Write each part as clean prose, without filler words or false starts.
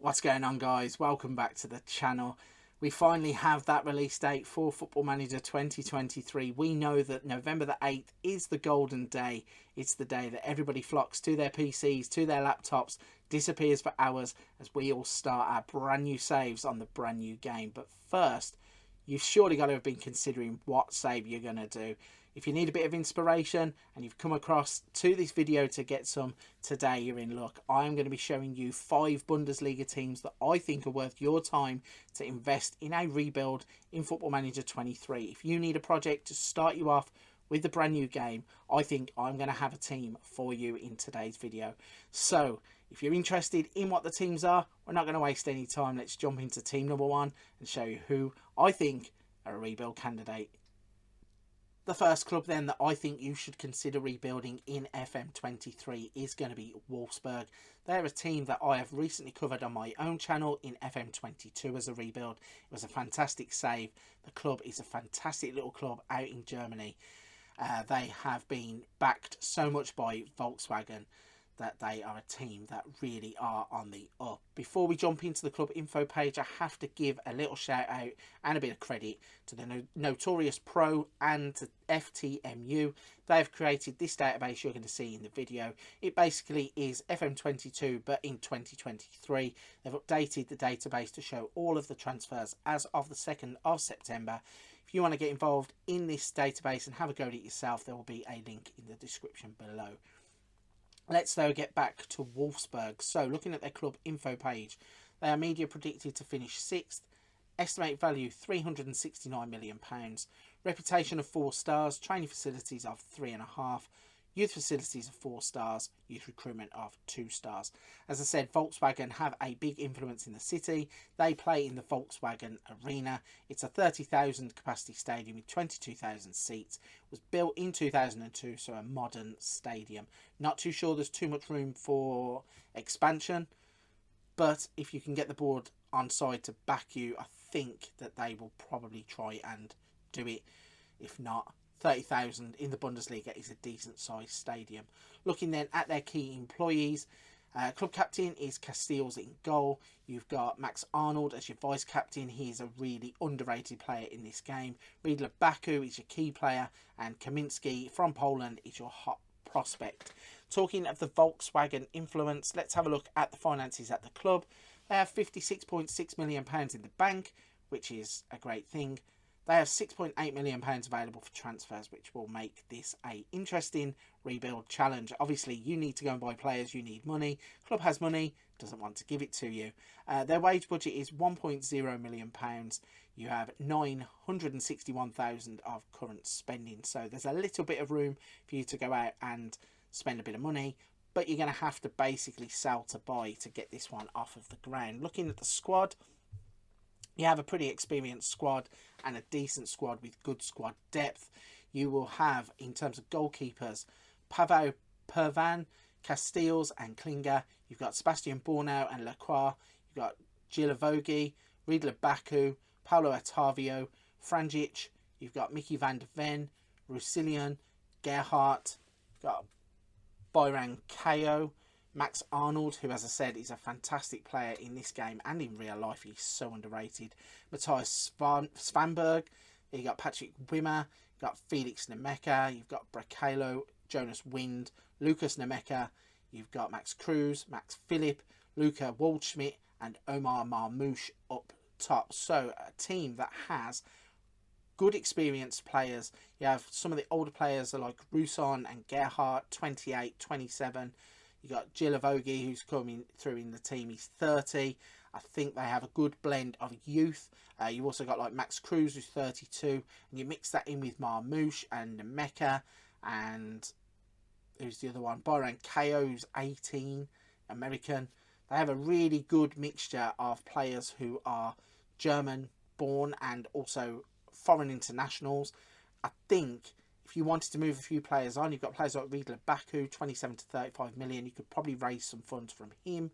What's going on, guys? Welcome back to the channel. We finally have that release date for Football Manager 2023. We know that November the 8th is the golden day. It's the day that everybody flocks to their PCs, to their laptops, disappears for hours as we all start our brand new saves on the brand new game. But first, you've surely got to have been considering what save you're going to do. If you need a bit of inspiration and you've come across to this video to get some, today you're in luck. I'm going to be showing you 5 Bundesliga teams that I think are worth your time to invest in a rebuild in Football Manager 23. If you need a project to start you off with the brand new game, I think I'm going to have a team for you in today's video. So if you're interested in what the teams are, we're not going to waste any time. Let's jump into team number 1 and show you who I think are a rebuild candidate. The first club then that I think you should consider rebuilding in FM23 is going to be Wolfsburg. They're a team that I have recently covered on my own channel in FM22 as a rebuild. It was a fantastic save. The club is a fantastic little club out in Germany. They have been backed so much by Volkswagen that they are a team that really are on the up. Before we jump into the club info page, I have to give a little shout out and a bit of credit to the Notorious Pro and to FTMU. They've created this database you're going to see in the video. It basically is FM22 but in 2023. They've updated the database to show all of the transfers as of the 2nd of September. If you want to get involved in this database and have a go at it yourself, there will be a link in the description below. Let's though get back to Wolfsburg. So looking at their club info page, they are media predicted to finish 6th, estimate value £369 million, reputation of 4 stars, training facilities of 3.5, youth facilities of 4 stars, youth recruitment of 2 stars. As I said, Volkswagen have a big influence in the city. They play in the Volkswagen Arena. It's a 30,000 capacity stadium with 22,000 seats. It was built in 2002, so a modern stadium. Not too sure there's too much room for expansion, but if you can get the board on side to back you, I think that they will probably try and do it. If not, 30,000 in the Bundesliga is a decent sized stadium. Looking then at their key employees, club captain is Castells in goal. You've got Max Arnold as your vice captain. He is a really underrated player in this game. Riedler Baku is your key player, and Kaminski from Poland is your hot prospect. Talking of the Volkswagen influence, let's have a look at the finances at the club. They have £56.6 million in the bank, which is a great thing. They have £6.8 million available for transfers, which will make this a interesting rebuild challenge. Obviously, you need to go and buy players. You need money. Club has money, doesn't want to give it to you. Their wage budget is £1.0 million. You have 961,000 of current spending. So there's a little bit of room for you to go out and spend a bit of money. But you're going to have to basically sell to buy to get this one off of the ground. Looking at the squad, you have a pretty experienced squad and a decent squad with good squad depth. You will have, in terms of goalkeepers, Pavo Pervan, Castells and Klinger. You've got Sebastian Bornau and Lacroix. You've got Gilavogi, Riedler Baku, Paulo Otavio, Franjic. You've got Mickey van der Ven, Rusilian, Gerhardt. You've got Byran Kao, Max Arnold, who, as I said, is a fantastic player in this game and in real life. He's so underrated. Matthias Svanberg. You've got Patrick Wimmer. You've got Felix Nemeka. You've got Brakalo, Jonas Wind, Lucas Nemeka. You've got Max Cruz, Max Philipp, Luca Waldschmidt and Omar Marmouche up top. So a team that has good experienced players. You have some of the older players are like Ruson and Gerhardt, 28, 27. You got Gilavogi, who's coming through in the team. He's 30. I think they have a good blend of youth. You also got like Max Cruz, who's 32. And you mix that in with Marmouche and Nemeka. And who's the other one? Byron Kao, who's 18, American. They have a really good mixture of players who are German born and also foreign internationals. I think if you wanted to move a few players on, you've got players like Riedler Baku, 27 to 35 million. You could probably raise some funds from him.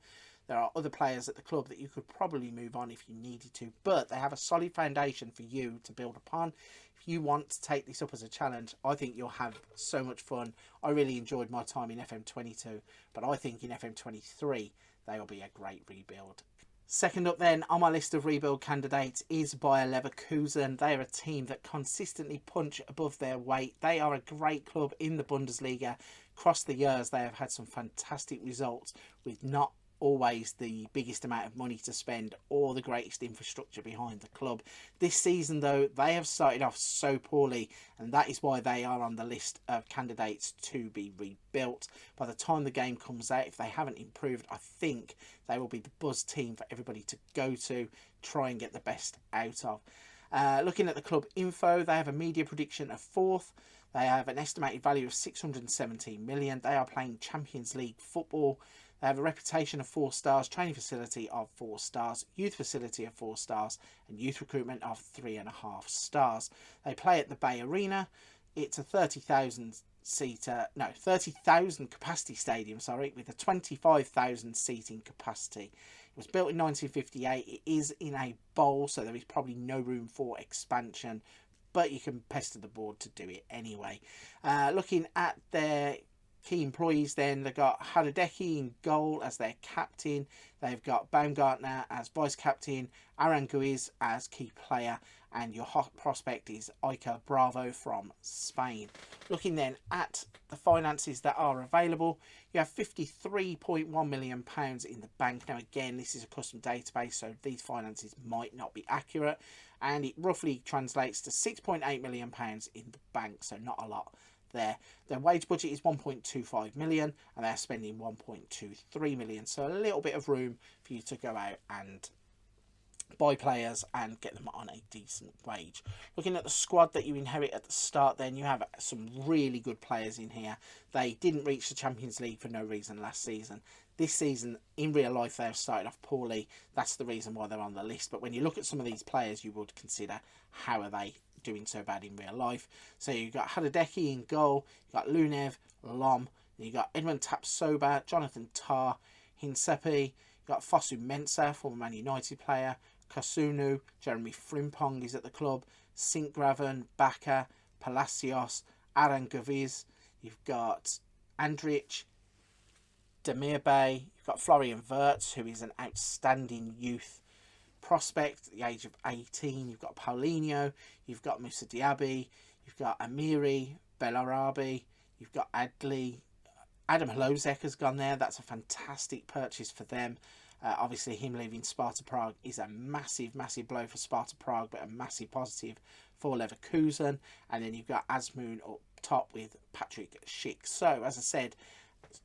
There are other players at the club that you could probably move on if you needed to, but they have a solid foundation for you to build upon. If you want to take this up as a challenge, I think you'll have so much fun. I really enjoyed my time in FM22, but I think in FM23 they will be a great rebuild. Second up then on my list of rebuild candidates is Bayer Leverkusen. They are a team that consistently punch above their weight. They are a great club in the Bundesliga. Across the years, they have had some fantastic results with not always the biggest amount of money to spend or the greatest infrastructure behind the club. This season, though, they have started off so poorly, and that is why they are on the list of candidates to be rebuilt. By the time the game comes out, if they haven't improved, I think they will be the buzz team for everybody to go to, try and get the best out of. Looking at the club info, they have a media prediction of 4th. They have an estimated value of 617 million. They are playing Champions League football. They have a reputation of 4 stars, training facility of 4 stars, youth facility of 4 stars, and youth recruitment of 3.5 stars. They play at the Bay Arena. It's a 30,000 capacity stadium, with a 25,000 seating capacity. It was built in 1958. It is in a bowl, so there is probably no room for expansion, but you can pester the board to do it anyway. Looking at their key employees then, they've got Hradecki in goal as their captain. They've got Baumgartner as vice captain, Aranguiz as key player, and your hot prospect is Iker Bravo from Spain. Looking then at the finances that are available, you have £53.1 million in the bank. Now again, this is a custom database, so these finances might not be accurate, and it roughly translates to £6.8 million in the bank, so not a lot there. Their wage budget is 1.25 million and they're spending 1.23 million, so a little bit of room for you to go out and buy players and get them on a decent wage. Looking at the squad that you inherit at the start, then you have some really good players in here. They didn't reach the Champions League for no reason last season. This season, in real life, they have started off poorly. That's the reason why they're on the list. But when you look at some of these players, you would consider, how are they doing so bad in real life? So you've got Hradecki in goal, you've got Lunev, Lom, you've got Edmund Tapsoba, Jonathan Tah, Hinsepi, you've got Fosu Mensah, former Man United player, Kosunu, Jeremy Frimpong is at the club, Sinkgraven, Baka, Palacios, Aranguiz, you've got Andrich, Demirbay, you've got Florian Wirtz, who is an outstanding youth prospect at the age of 18. You've got Paulinho, you've got Moussa Diaby, you've got Amiri, Bellarabi, you've got Adli. Adam Hlozek has gone there. That's a fantastic purchase for them. Obviously, him leaving Sparta Prague is a massive, massive blow for Sparta Prague, but a massive positive for Leverkusen. And then you've got Azmoun up top with Patrick Schick. So, as I said,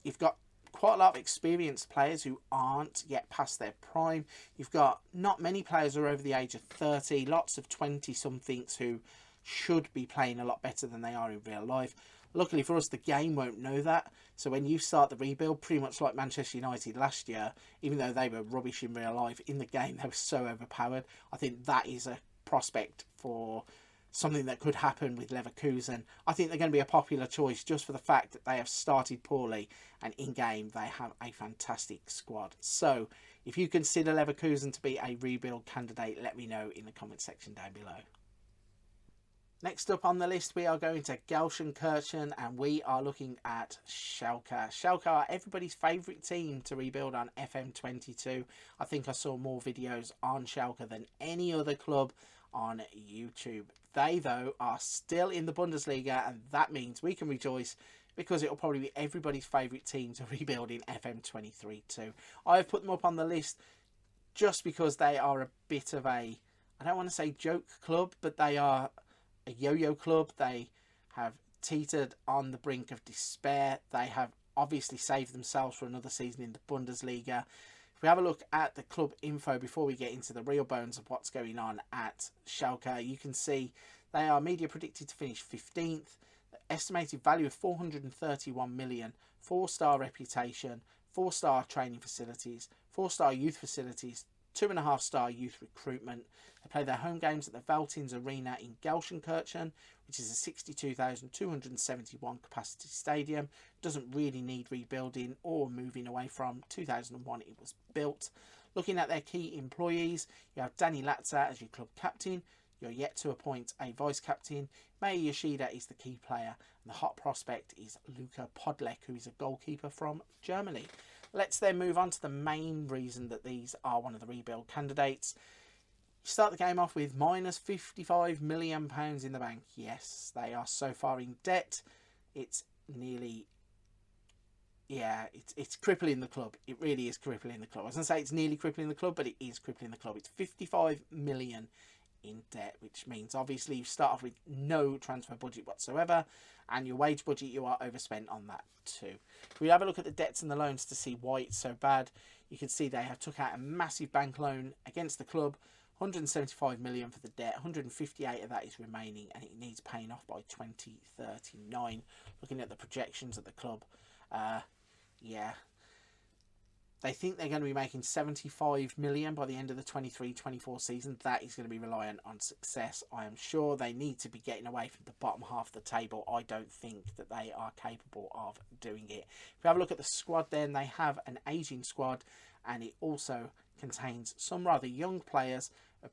you've got quite a lot of experienced players who aren't yet past their prime. You've got not many players who are over the age of 30, lots of 20-somethings who should be playing a lot better than they are in real life. Luckily for us, the game won't know that. So when you start the rebuild, pretty much like Manchester United last year, even though they were rubbish in real life, in the game they were so overpowered. I think that is a prospect for something that could happen with Leverkusen. I think they're going to be a popular choice just for the fact that they have started poorly, and in game they have a fantastic squad. So if you consider Leverkusen to be a rebuild candidate, let me know in the comment section down below. Next up on the list, we are going to Gelsenkirchen, and we are looking at Schalke. Schalke are everybody's favourite team to rebuild on FM23. I think I saw more videos on Schalke than any other club on YouTube. They, though, are still in the Bundesliga, and that means we can rejoice because it will probably be everybody's favourite team to rebuild in FM23 too. I've put them up on the list just because they are a bit of a, I don't want to say joke club, but they are a yo-yo club. They have teetered on the brink of despair. They have obviously saved themselves for another season in the Bundesliga. If we have a look at the club info before we get into the real bones of what's going on at Schalke, you can see they are media predicted to finish 15th. Estimated value of 431 million, 4-star reputation, 4-star training facilities, 4-star youth facilities, 2.5-star youth recruitment. They play their home games at the Veltins Arena in Gelsenkirchen, which is a 62,271 capacity stadium. Doesn't really need rebuilding or moving away from. 2001 it was built. Looking at their key employees, you have Danny Latza as your club captain. You're yet to appoint a vice captain. Mei Yoshida is the key player, and the hot prospect is Luka Podlek, who is a goalkeeper from Germany. Let's then move on to the main reason that these are one of the rebuild candidates. You start the game off with minus £55 million in the bank. Yes, they are so far in debt. It's nearly... Yeah, it's crippling the club. It really is crippling the club. I was going to say it's nearly crippling the club, but it is crippling the club. It's 55 million in debt, which means obviously you start off with no transfer budget whatsoever, and your wage budget, you are overspent on that too. If we have a look at the debts and the loans to see why it's so bad, you can see they have took out a massive bank loan against the club, 175 million for the debt, 158 of that is remaining, and it needs paying off by 2039. Looking at the projections of the club, yeah, they think they're going to be making 75 million by the end of the 23-24 season. That is going to be reliant on success. I am sure they need to be getting away from the bottom half of the table. I don't think that they are capable of doing it. If we have a look at the squad then, they have an ageing squad, and it also contains some rather young players, a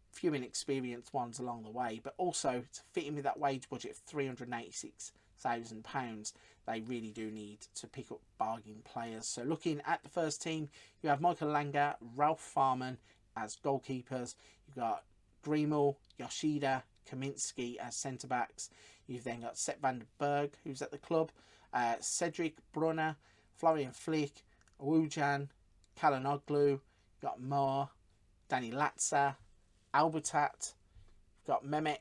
few inexperienced ones along the way, but also to fit in with that wage budget of £386,000, they really do need to pick up bargain players. So looking at the first team, you have Michael Langer, Ralph Farman as goalkeepers. You've got Greenwell, Yoshida, Kaminski as centre-backs. You've then got Sepp van den Berg, who's at the club, Cedric Brunner, Florian Flick, Wujan, Kalanoglu. You've got Moore, Danny Latza, Albertat. You've got Mehmet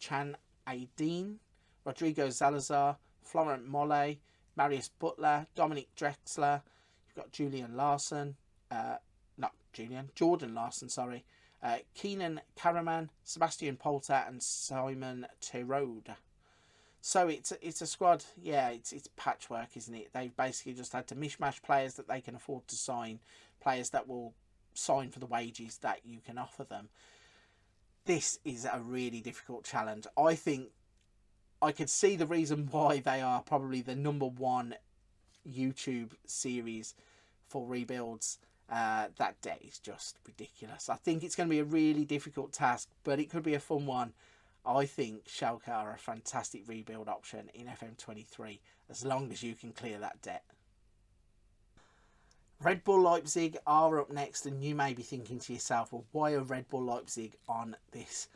Can Aydin, Rodrigo Zalazar, Florent Mollet, Marius Butler, Dominic Drexler. You've got Jordan Larson, Keenan Karaman, Sebastian Polter, and Simon Terode. So it's a squad, yeah, it's patchwork, isn't it? They've basically just had to mishmash players that they can afford to sign, players that will sign for the wages that you can offer them. This is a really difficult challenge. I think I could see the reason why they are probably the #1 YouTube series for rebuilds. That debt is just ridiculous. I think it's going to be a really difficult task, but it could be a fun one. I think Schalke are a fantastic rebuild option in FM23, as long as you can clear that debt. Red Bull Leipzig are up next, and you may be thinking to yourself, well, why are Red Bull Leipzig on this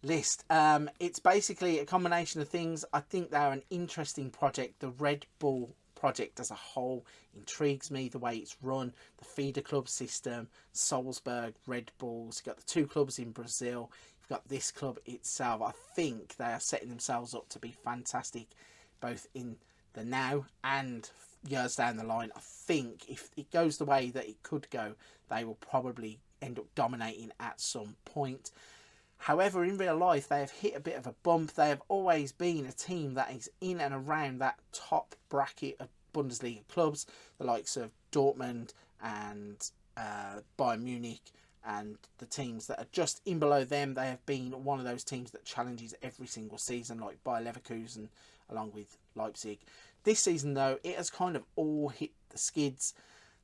list? It's basically a combination of things. I think they're an interesting project. The Red Bull project as a whole intrigues me, the way it's run, the feeder club system, Salzburg, Red Bulls. You've got the 2 clubs in Brazil, you've got this club itself. I think they are setting themselves up to be fantastic, both in the now and years down the line. I think if it goes the way that it could go, they will probably end up dominating at some point. However, in real life, they have hit a bit of a bump. They have always been a team that is in and around that top bracket of Bundesliga clubs, the likes of Dortmund and Bayern Munich, and the teams that are just in below them. They have been one of those teams that challenges every single season, like Bayer Leverkusen, along with Leipzig. This season, though, it has kind of all hit the skids.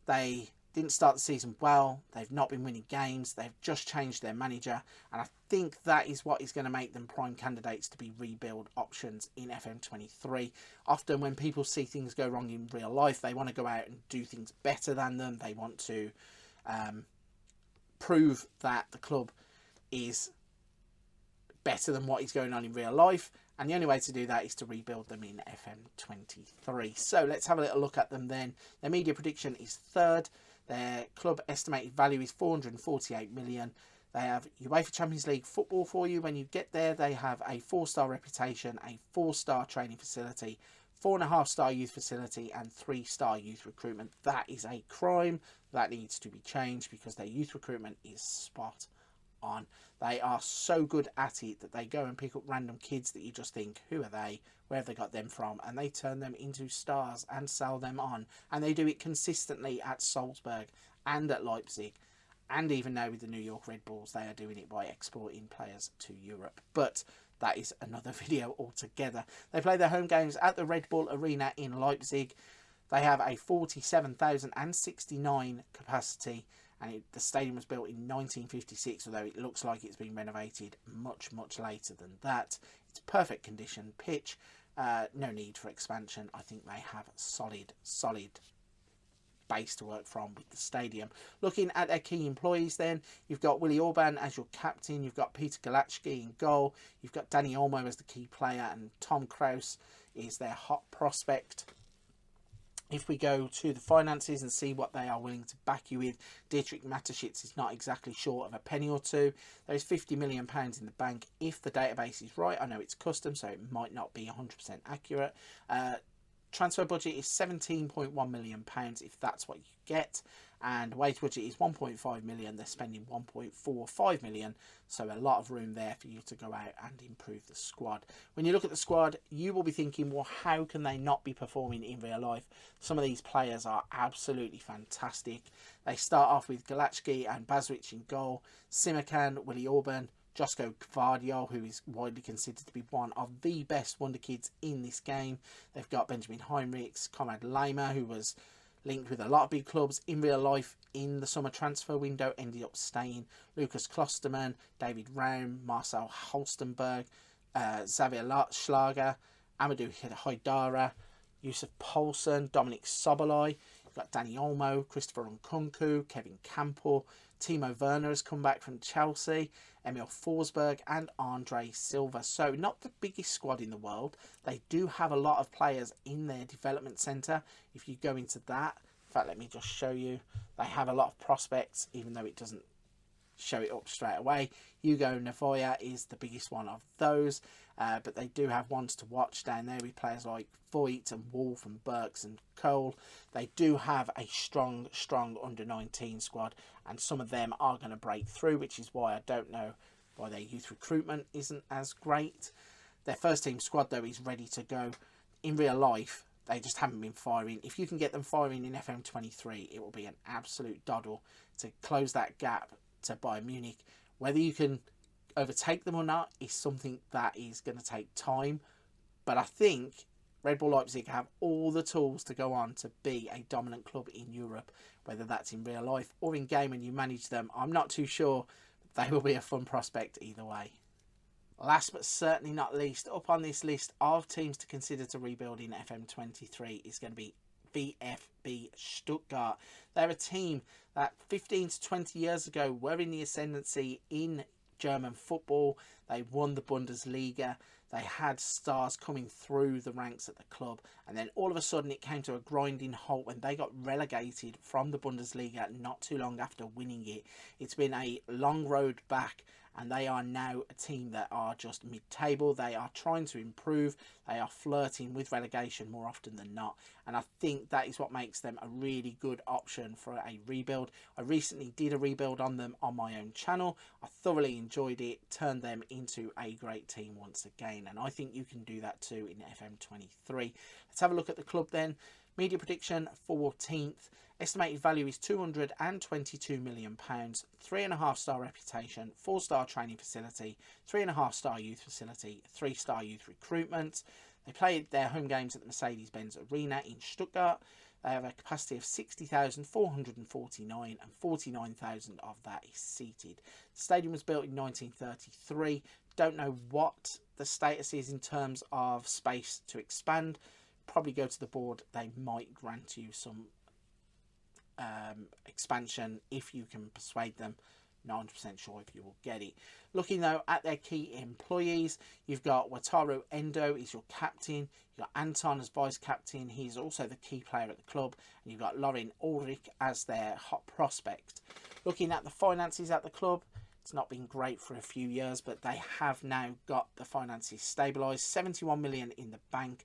They didn't start the season well. They've not been winning games. They've just changed their manager. And I think that is what is going to make them prime candidates to be rebuild options in FM23. Often when people see things go wrong in real life, they want to go out and do things better than them. They want to prove that the club is better than what is going on in real life. And the only way to do that is to rebuild them in FM23. So let's have a little look at them then. Their media prediction is 3rd. Their club estimated value is 448 million. They have UEFA Champions League football for you when you get there. They have a 4-star reputation, a 4-star training facility, 4.5-star youth facility, and 3-star youth recruitment. That is a crime. That needs to be changed because their youth recruitment is spot on. They are so good at it that they go and pick up random kids that you just think, who are they? Where have they got them from? And they turn them into stars and sell them on. And they do it consistently at Salzburg and at Leipzig. And even now with the New York Red Bulls, they are doing it by exporting players to Europe. But that is another video altogether. They play their home games at the Red Bull Arena in Leipzig. They have a 47,069 capacity. And the stadium was built in 1956, although it looks like it's been renovated much, much later than that. It's perfect condition pitch. No need for expansion. I think they have solid base to work from with the stadium. Looking at their key employees then, you've got Willi Orban as your captain, you've got Peter Galacki in goal, you've got Danny Olmo as the key player, and Tom Kraus is their hot prospect. If we go to the finances and see what they are willing to back you with, Dietrich Mateschitz is not exactly short of a penny or two. There is £50 million in the bank if the database is right. I know it's custom, so it might not be 100% accurate. Transfer budget is £17.1 million if that's what you get, and wage budget is £1.5 million. They're spending £1.45 million, so a lot of room there for you to go out and improve the squad. When you look at the squad, you will be thinking, well, how can they not be performing in real life? Some of these players are absolutely fantastic. They start off with Galacki and Bazwich in goal, Simakan, Willi Orban, Josko Gvardiol, who is widely considered to be one of the best wonder kids in this game. They've got Benjamin Heinrichs, Konrad Laimer, who was linked with a lot of big clubs in real life in the summer transfer window, ended up staying. Lucas Klosterman, David Raum, Marcel Holstenberg, Xavier Schlager, Amadou Haidara, Yusuf Poulsen, Dominic Sobolai. You've got Danny Olmo, Christopher Nkunku, Kevin Campbell, Timo Werner has come back from Chelsea, Emil Forsberg and Andre Silva. So not the biggest squad in the world. They do have a lot of players in their development centre. If you go into that, in fact, let me just show you. They have a lot of prospects, even though it doesn't show it up straight away. Hugo Navoya is the biggest one of those, but they do have ones to watch down there with players like Voigt and Wolf and Burks and Cole. They do have a strong under-19 squad, and some of them are going to break through, which is why I don't know why their youth recruitment isn't as great. Their first team squad, though, is ready to go. In real life, they just haven't been firing. If you can get them firing in FM23, it will be an absolute doddle to close that gap to Bayern Munich. Whether you can overtake them or not is something that is going to take time, but I think Red Bull Leipzig have all the tools to go on to be a dominant club in Europe, whether that's in real life or in game and you manage them. I'm not too sure. They will be a fun prospect either way. Last but certainly not least, up on this list of teams to consider to rebuild in FM23 is going to be VfB Stuttgart. They're a team that 15 to 20 years ago were in the ascendancy in German football. They won the Bundesliga. They had stars coming through the ranks at the club, and then all of a sudden it came to a grinding halt when they got relegated from the Bundesliga not too long after winning it. It's been a long road back, and they are now a team that are just mid-table. They are trying to improve. They are flirting with relegation more often than not, and I think that is what makes them a really good option for a rebuild. I recently did a rebuild on them on my own channel. I thoroughly enjoyed it, turned them into a great team once again, and I think you can do that too in FM23. Let's have a look at the club then. Media prediction, 14th. Estimated value is £222 million. 3.5-star reputation, 4-star training facility, 3.5-star youth facility, 3-star youth recruitment. They play their home games at the Mercedes-Benz Arena in Stuttgart. They have a capacity of 60,449 and 49,000 of that is seated. The stadium was built in 1933. Don't know what the status is in terms of space to expand. Probably go to the board. They might grant you some expansion if you can persuade them. Not 100% sure if you will get it. Looking though at their key employees, you've got Wataru Endo is your captain. You've got Anton as vice captain. He's also the key player at the club. And you've got Lorin Ulrich as their hot prospect. Looking at the finances at the club, it's not been great for a few years, but they have now got the finances stabilised. 71 million in the bank.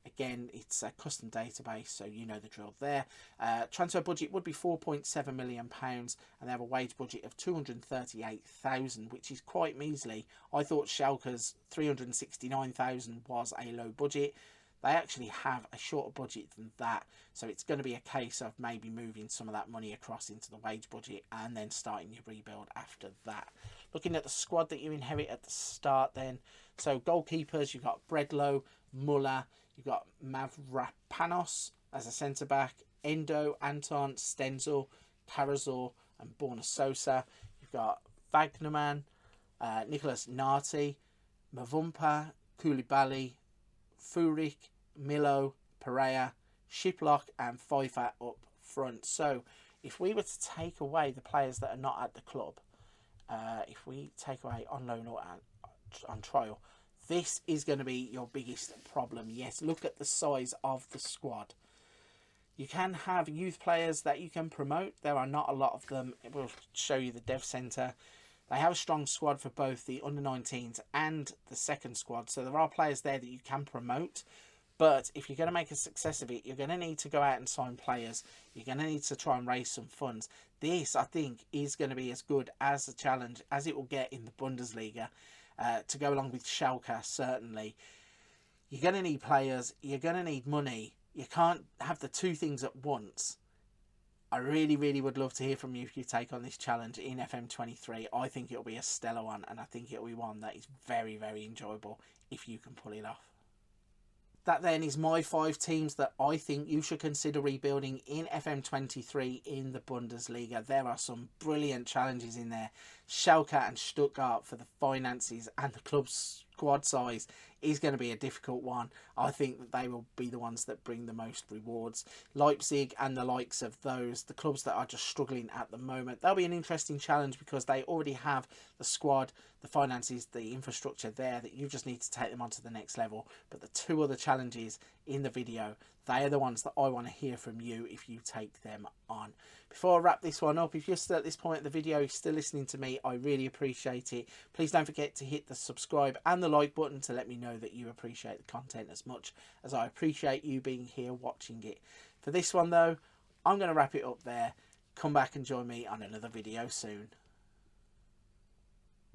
Again, it's a custom database, so you know the drill there. Transfer budget would be £4.7 million, and they have a wage budget of 238,000, which is quite measly. I thought Schalke's 369,000 was a low budget. They actually have a shorter budget than that, so it's going to be a case of maybe moving some of that money across into the wage budget and then starting your rebuild after that. Looking at the squad that you inherit at the start then, so goalkeepers, you've got Bredlow, Muller, you've got Mavropanos as a centre-back, Endo, Anton, Stenzel, Karazor and Borna Sosa. You've got Wagnerman, Nicholas Nati, Mavumpa, Koulibaly, Furik, Milo, Pereira, Shiplock and Pfeiffer up front. So if we were to take away the players that are not at the club, if we take away on loan or on trial, this is going to be your biggest problem. Yes, look at the size of the squad. You can have youth players that you can promote. There are not a lot of them. It will show you the dev centre. They have a strong squad for both the under-19s and the second squad. So there are players there that you can promote. But if you're going to make a success of it, you're going to need to go out and sign players. You're going to need to try and raise some funds. This, I think, is going to be as good as a challenge as it will get in the Bundesliga. To go along with Schalke, certainly. You're going to need players. You're going to need money. You can't have the two things at once. I really, really would love to hear from you if you take on this challenge in FM23. I think it'll be a stellar one, and I think it'll be one that is very, very enjoyable if you can pull it off. That then is my 5 teams that I think you should consider rebuilding in FM23 in the Bundesliga. There are some brilliant challenges in there. Schalke and Stuttgart for the finances and the club's squad size is going to be a difficult one. I think that they will be the ones that bring the most rewards. Leipzig and the likes of those, the clubs that are just struggling at the moment, they'll be an interesting challenge because they already have the squad, the finances, the infrastructure there that you just need to take them on to the next level. But the 2 other challenges in the video, they are the ones that I want to hear from you if you take them on. Before I wrap this one up, if you're still at this point of the video, still listening to me, I really appreciate it. Please don't forget to hit the subscribe and the like button to let me know that you appreciate the content as much as I appreciate you being here watching it. For this one though, I'm going to wrap it up there. Come back and join me on another video soon.